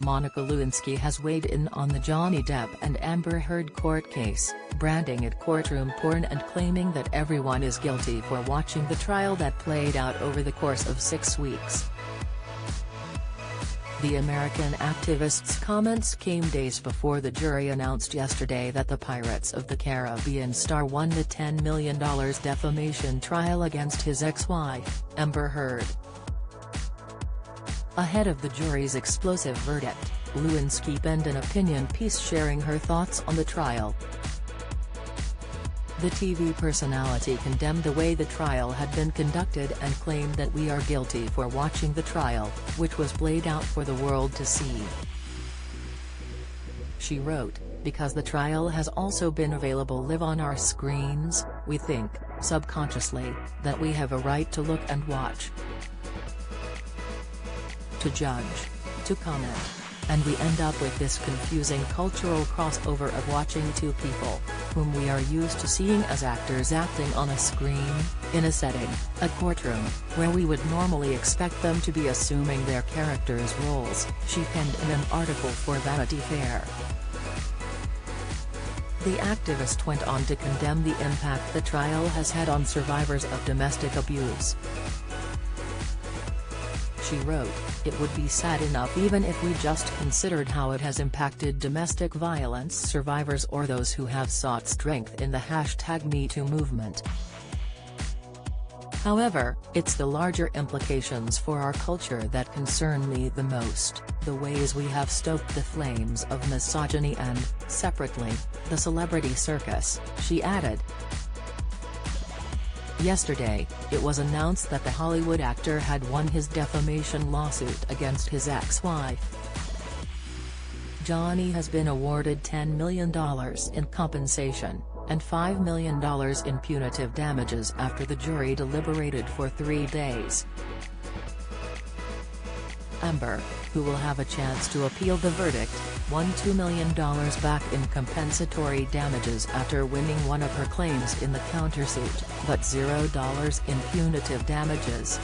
Monica Lewinsky has weighed in on the Johnny Depp and Amber Heard court case, branding it courtroom porn and claiming that everyone is guilty for watching the trial that played out over the course of 6 weeks. The American activist's comments came days before the jury announced yesterday that the Pirates of the Caribbean star won the $10 million defamation trial against his ex-wife, Amber Heard. Ahead of the jury's explosive verdict, Lewinsky penned an opinion piece sharing her thoughts on the trial. The TV personality condemned the way the trial had been conducted and claimed that we are guilty for watching the trial, which was played out for the world to see. She wrote, "Because the trial has also been available live on our screens, we think, subconsciously, that we have a right to look and watch. To judge, to comment. And we end up with this confusing cultural crossover of watching two people, whom we are used to seeing as actors acting on a screen, in a setting, a courtroom, where we would normally expect them to be assuming their characters' roles," she penned in an article for Vanity Fair. The activist went on to condemn the impact the trial has had on survivors of domestic abuse. She wrote, "It would be sad enough even if we just considered how it has impacted domestic violence survivors or those who have sought strength in the #MeToo movement. However, it's the larger implications for our culture that concern me the most, the ways we have stoked the flames of misogyny and, separately, the celebrity circus," she added. Yesterday, it was announced that the Hollywood actor had won his defamation lawsuit against his ex-wife. Johnny has been awarded $10 million in compensation, and $5 million in punitive damages after the jury deliberated for 3 days. Amber, who will have a chance to appeal the verdict, won $2 million back in compensatory damages after winning one of her claims in the countersuit, but $0 in punitive damages.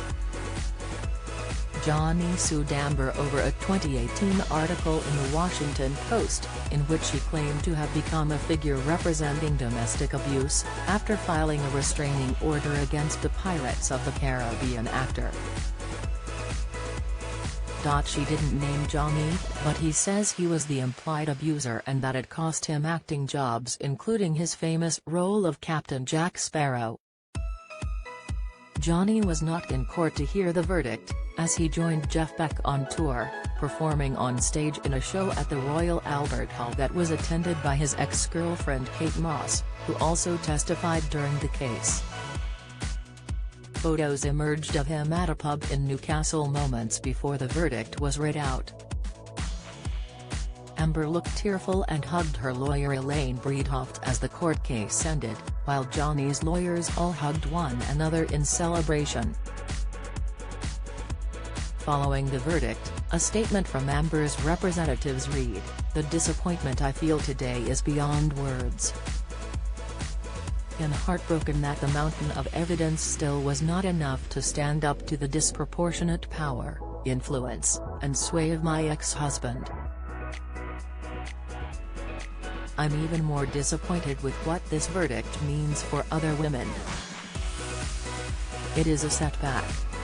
Johnny sued Amber over a 2018 article in the Washington Post, in which she claimed to have become a figure representing domestic abuse, after filing a restraining order against the Pirates of the Caribbean actor. She didn't name Johnny, but he says he was the implied abuser and that it cost him acting jobs including his famous role of Captain Jack Sparrow. Johnny was not in court to hear the verdict, as he joined Jeff Beck on tour, performing on stage in a show at the Royal Albert Hall that was attended by his ex-girlfriend Kate Moss, who also testified during the case. Photos emerged of him at a pub in Newcastle moments before the verdict was read out. Amber looked tearful and hugged her lawyer Elaine Breedhoft as the court case ended, while Johnny's lawyers all hugged one another in celebration. Following the verdict, a statement from Amber's representatives read, "The disappointment I feel today is beyond words. And heartbroken that the mountain of evidence still was not enough to stand up to the disproportionate power, influence, and sway of my ex-husband. I'm even more disappointed with what this verdict means for other women. It is a setback.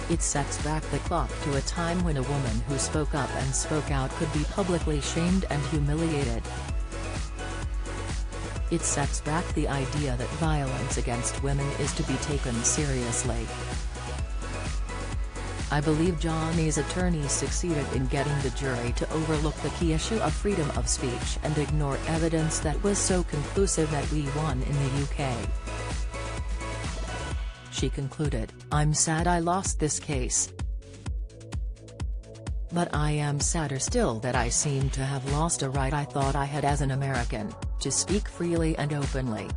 It sets back the clock to a time when a woman who spoke up and spoke out could be publicly shamed and humiliated. It sets back the idea that violence against women is to be taken seriously. I believe Johnny's attorneys succeeded in getting the jury to overlook the key issue of freedom of speech and ignore evidence that was so conclusive that we won in the UK." She concluded, "I'm sad I lost this case. But I am sadder still that I seem to have lost a right I thought I had as an American, to speak freely and openly."